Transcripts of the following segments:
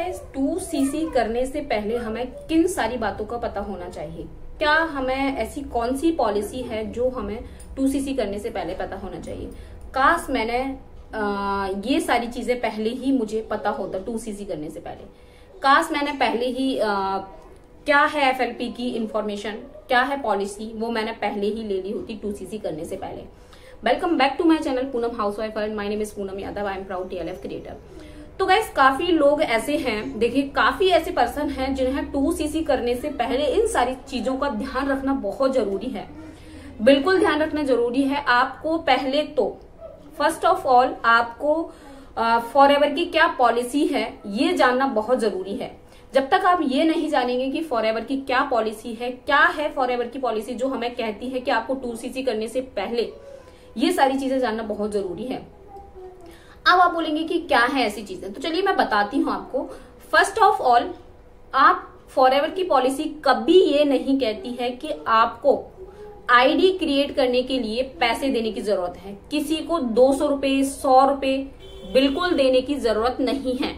Guys 2cc करने से पहले हमें किन सारी बातों का पता होना चाहिए? क्या हमें ऐसी कौन सी पॉलिसी है जो हमें 2cc करने से पहले पता होना चाहिए? काश मैंने ये सारी चीजें पहले ही मुझे पता होता 2cc करने से पहले। काश मैंने पहले ही क्या है एफएलपी की इंफॉर्मेशन, क्या है पॉलिसी, वो मैंने पहले ही ले ली होती 2cc करने से पहले। Welcome back to my channel Poonam housewife and my name is Poonam Yadav. I am proud TLF creator. तो गाइस काफी लोग ऐसे हैं, देखिए काफी ऐसे पर्सन हैं जिन्हें 2cc करने से पहले इन सारी चीजों का ध्यान रखना बहुत जरूरी है। बिल्कुल ध्यान रखना जरूरी है। आपको पहले तो फर्स्ट ऑफ ऑल आपको फॉरएवर की क्या पॉलिसी है ये जानना बहुत जरूरी है। जब तक आप ये नहीं जानेंगे कि फॉरएवर की क्या पॉलिसी है, क्या है फॉरएवर की पॉलिसी जो हमें कहती है कि आपको 2cc करने से पहले ये सारी चीजें जानना बहुत जरूरी है। अब आप बोलेंगे कि क्या है ऐसी चीजें, तो चलिए मैं बताती हूं आपको। फर्स्ट ऑफ ऑल, आप फॉरएवर की पॉलिसी कभी ये नहीं कहती है कि आपको आईडी क्रिएट करने के लिए पैसे देने की जरूरत है। किसी को 200 रुपए 100 रुपए बिल्कुल देने की जरूरत नहीं है।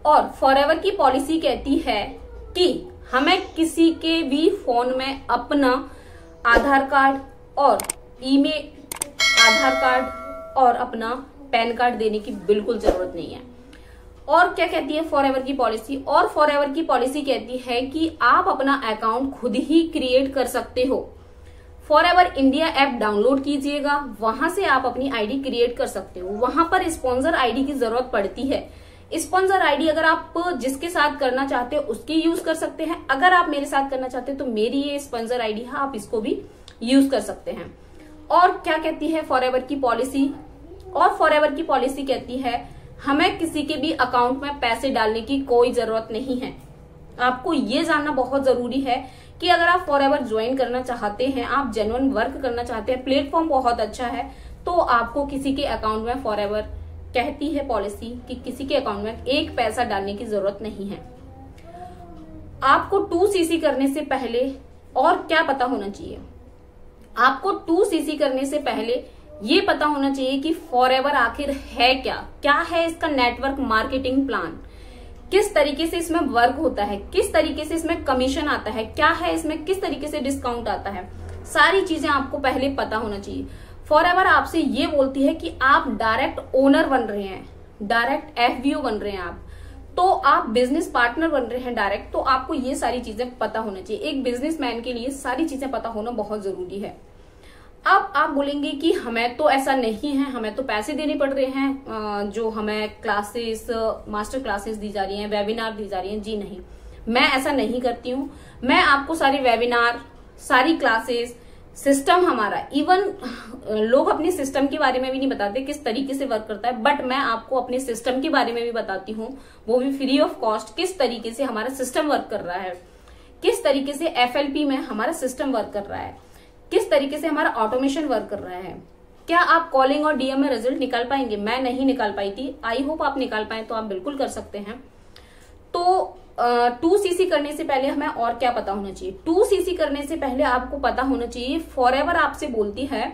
और फॉरएवर की पॉलिसी कहती है कि हमें किसी के भी फोन में अपना आधार कार्ड और ईमेल, आधार कार्ड और अपना पैन कार्ड देने की बिल्कुल जरूरत नहीं है। और क्या कहती है फॉरएवर की पॉलिसी? और फॉरएवर की पॉलिसी कहती है कि आप अपना अकाउंट खुद ही क्रिएट कर सकते हो। फॉरएवर इंडिया ऐप डाउनलोड कीजिएगा, वहां से आप अपनी आईडी क्रिएट कर सकते हो। वहां पर स्पॉन्सर आईडी की जरूरत पड़ती है। स्पॉन्सर आईडी अगर आप जिसके साथ करना चाहते हो उसकी यूज कर सकते हैं। अगर आप मेरे साथ करना चाहते हो तो मेरी ये स्पॉन्सर आईडी है, आप इसको भी यूज कर सकते हैं। और क्या कहती है फॉरएवर की पॉलिसी? और फॉरएवर की पॉलिसी कहती है हमें किसी के भी अकाउंट में पैसे डालने की कोई जरूरत नहीं है। आपको ये जानना बहुत जरूरी है कि अगर आप फॉरएवर ज्वाइन करना चाहते हैं, आप जेन्युइन वर्क करना चाहते हैं, प्लेटफॉर्म बहुत अच्छा है, तो आपको किसी के अकाउंट में फॉरएवर कहती है पॉलिसी कि किसी के अकाउंट में एक पैसा डालने की जरूरत नहीं है। आपको 2cc करने से पहले और क्या पता होना चाहिए? आपको 2cc करने से पहले ये पता होना चाहिए कि फॉरएवर आखिर है क्या, क्या है इसका नेटवर्क मार्केटिंग प्लान, किस तरीके से इसमें वर्क होता है, किस तरीके से इसमें कमीशन आता है, क्या है इसमें किस तरीके से डिस्काउंट आता है। सारी चीजें आपको पहले पता होना चाहिए। फॉरएवर आपसे ये बोलती है कि आप डायरेक्ट ओनर बन रहे हैं, डायरेक्ट एफबीओ बन रहे हैं आप, तो आप बिजनेस पार्टनर बन रहे हैं डायरेक्ट, तो आपको ये सारी चीजें पता होना चाहिए। एक बिजनेसमैन के लिए सारी चीजें पता होना बहुत जरूरी है। अब आप बोलेंगे कि हमें तो ऐसा नहीं है, हमें तो पैसे देने पड़ रहे हैं, जो हमें क्लासेस, मास्टर क्लासेस दी जा रही हैं, वेबिनार दी जा रही हैं। जी नहीं, मैं ऐसा नहीं करती हूँ। मैं आपको सारे वेबिनार, सारी क्लासेस, सिस्टम हमारा, इवन लोग अपने सिस्टम के बारे में भी नहीं बताते किस तरीके से वर्क करता है, बट मैं आपको अपने सिस्टम के बारे में भी बताती हूँ, वो भी फ्री ऑफ कॉस्ट, किस तरीके से हमारा सिस्टम वर्क कर रहा है, किस तरीके से एफएलपी में हमारा सिस्टम वर्क कर रहा है, किस तरीके से हमारा ऑटोमेशन वर्क कर रहा है। क्या आप कॉलिंग और डीएम में रिजल्ट निकाल पाएंगे? मैं नहीं निकाल पाई थी, आई होप आप निकाल पाए, तो आप बिल्कुल कर सकते हैं। तो 2cc करने से पहले हमें और क्या पता होना चाहिए? 2cc करने से पहले आपको पता होना चाहिए, फॉरएवर आपसे बोलती है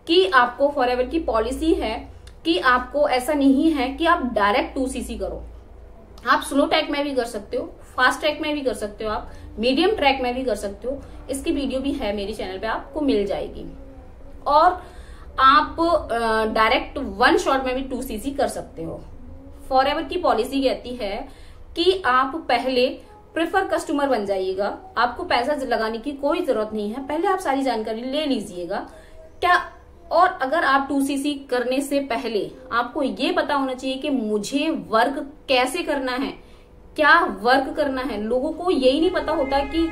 कि आपको, फॉरएवर की पॉलिसी है कि आपको ऐसा नहीं है कि आप डायरेक्ट 2cc करो। आप स्लो ट्रैक में भी कर सकते हो, फास्ट ट्रैक में भी कर सकते हो, आप मीडियम ट्रैक में भी कर सकते हो। इसकी वीडियो भी है मेरे चैनल पे, आपको मिल जाएगी। और आप डायरेक्ट वन शॉट में भी 2cc कर सकते हो। फॉरएवर की पॉलिसी कहती है कि आप पहले प्रेफर कस्टमर बन जाइएगा, आपको पैसा लगाने की कोई जरूरत नहीं है, पहले आप सारी जानकारी ले लीजिएगा। क्या, और अगर आप 2cc करने से पहले आपको ये पता होना चाहिए कि मुझे वर्क कैसे करना है, क्या वर्क करना है। लोगों को यही नहीं पता होता कि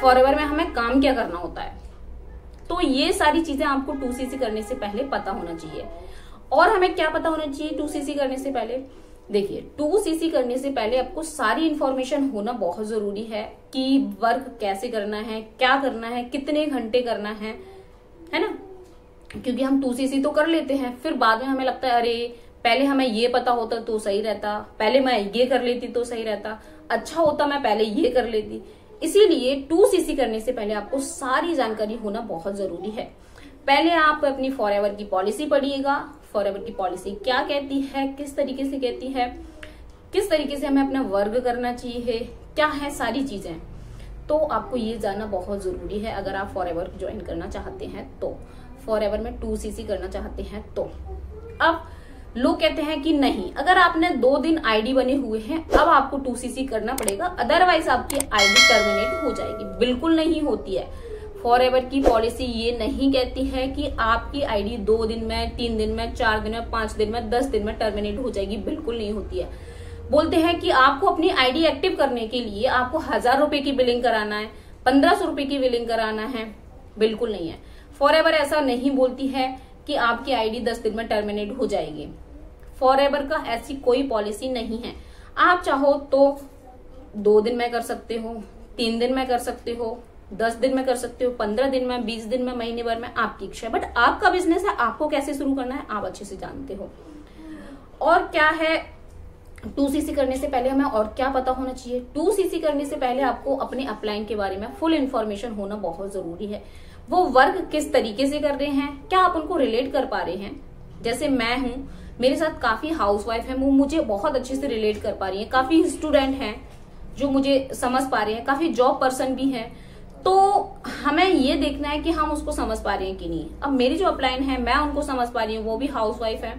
फॉरएवर में हमें काम क्या करना होता है। तो ये सारी चीजें आपको 2cc करने से पहले पता होना चाहिए। और हमें क्या पता होना चाहिए 2cc करने से पहले? देखिए 2cc करने से पहले आपको सारी इंफॉर्मेशन होना बहुत जरूरी है कि वर्क कैसे करना है, क्या करना है, कितने घंटे करना है ना। क्योंकि हम 2cc तो कर लेते हैं, फिर बाद में हमें लगता है अरे पहले हमें ये पता होता तो सही रहता, पहले मैं ये कर लेती तो सही रहता, अच्छा होता मैं पहले ये कर लेती। इसीलिए 2cc करने से पहले आपको सारी जानकारी होना बहुत जरूरी है। पहले आप अपनी फॉरएवर की पॉलिसी पढ़िएगा, फॉरएवर की पॉलिसी क्या कहती है, किस तरीके से कहती है, किस तरीके से हमें अपना वर्क करना चाहिए, क्या है सारी चीजें, तो आपको ये जानना बहुत जरूरी है अगर आप फॉरएवर ज्वाइन करना चाहते हैं तो, फॉरएवर में 2cc करना चाहते हैं तो। अब लोग कहते हैं कि नहीं, अगर आपने 2 दिन आईडी बने हुए हैं अब आपको 2cc करना पड़ेगा, अदरवाइज आपकी आईडी टर्मिनेट हो जाएगी। बिल्कुल नहीं होती है। फॉरएवर की पॉलिसी ये नहीं कहती है कि आपकी आईडी 2 दिन में, 3 दिन में, 4 दिन में, 5 दिन में, 10 दिन में टर्मिनेट हो जाएगी। बिल्कुल नहीं होती है। बोलते हैं कि आपको अपनी आईडी एक्टिव करने के लिए आपको 1000 रुपए की बिलिंग कराना है, 1500 रुपए की बिलिंग कराना है। बिल्कुल नहीं है। फॉरएवर ऐसा नहीं बोलती है कि आपकी आईडी 10 दिन में टर्मिनेट हो जाएगी। फॉरएवर का ऐसी कोई पॉलिसी नहीं है। आप चाहो तो 2 दिन में कर सकते हो, 3 दिन में कर सकते हो, 10 दिन में कर सकते हो, 15 दिन में, 20 दिन में, महीने भर में, आपकी इच्छा है। बट आपका बिजनेस है, आपको कैसे शुरू करना है आप अच्छे से जानते हो। और क्या है 2cc करने से पहले हमें और क्या पता होना चाहिए। 2cc करने से पहले आपको अपने अपलाइन के बारे में फुल इन्फॉर्मेशन होना बहुत जरूरी है। वो वर्क किस तरीके से कर रहे हैं, क्या आप उनको रिलेट कर पा रहे हैं। जैसे मैं हूं, मेरे साथ काफी हाउसवाइफ है, वो मुझे बहुत अच्छे से रिलेट कर पा रही है, काफी स्टूडेंट हैं जो मुझे समझ पा रहे हैं, काफी जॉब पर्सन भी हैं। तो हमें ये देखना है कि हम उसको समझ पा रहे हैं कि नहीं। अब मेरी जो अपलाइन है मैं उनको समझ पा रही हूँ, वो भी हाउसवाइफ है।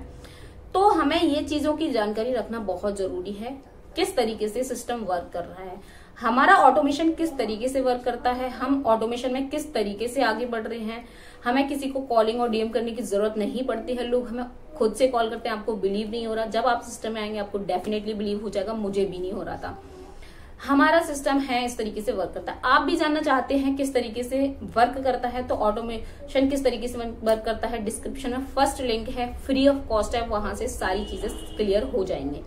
तो हमें ये चीजों की जानकारी रखना बहुत जरूरी है, किस तरीके से सिस्टम वर्क कर रहा है, हमारा ऑटोमेशन किस तरीके से वर्क करता है, हम ऑटोमेशन में किस तरीके से आगे बढ़ रहे हैं। हमें किसी को कॉलिंग और डीएम करने की जरूरत नहीं पड़ती है। लोग हमें खुद से कॉल करते हैं, आपको बिलीव नहीं हो रहा। जब आप सिस्टम में आएंगे आपको डेफिनेटली बिलीव हो जाएगा। मुझे भी नहीं हो रहा था। हमारा सिस्टम है, इस तरीके से वर्क करता है। आप भी जानना चाहते हैं किस तरीके से वर्क करता है, तो ऑटोमेशन किस तरीके से वर्क करता है, डिस्क्रिप्शन में फर्स्ट लिंक है, फ्री ऑफ कॉस्ट है, वहां से सारी चीजें क्लियर हो जाएंगे।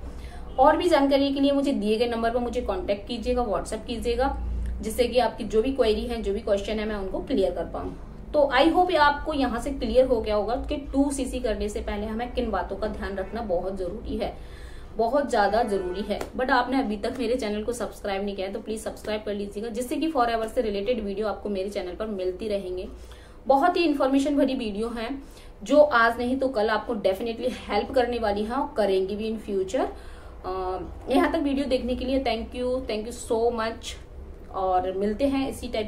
और भी जानकारी के लिए मुझे दिए गए नंबर पर मुझे कांटेक्ट कीजिएगा, व्हाट्सएप कीजिएगा, जिससे कि आपकी जो भी क्वेरी है, जो भी क्वेश्चन है, मैं उनको क्लियर कर पाऊँ। तो आई होप आपको यहाँ से क्लियर हो गया होगा कि 2cc करने से पहले हमें किन बातों का ध्यान रखना बहुत जरूरी है, बहुत ज्यादा जरूरी है। बट आपने अभी तक मेरे चैनल को सब्सक्राइब नहीं किया है तो प्लीज सब्सक्राइब कर लीजिएगा, जिससे कि फॉरएवर से रिलेटेड वीडियो आपको मेरे चैनल पर मिलती रहेंगे। बहुत ही इन्फॉर्मेशन भरी वीडियो है जो आज नहीं तो कल आपको डेफिनेटली हेल्प करने वाली है और करेंगी भी इन फ्यूचर। यहाँ तक वीडियो देखने के लिए थैंक यू सो मच, और मिलते हैं इसी टाइप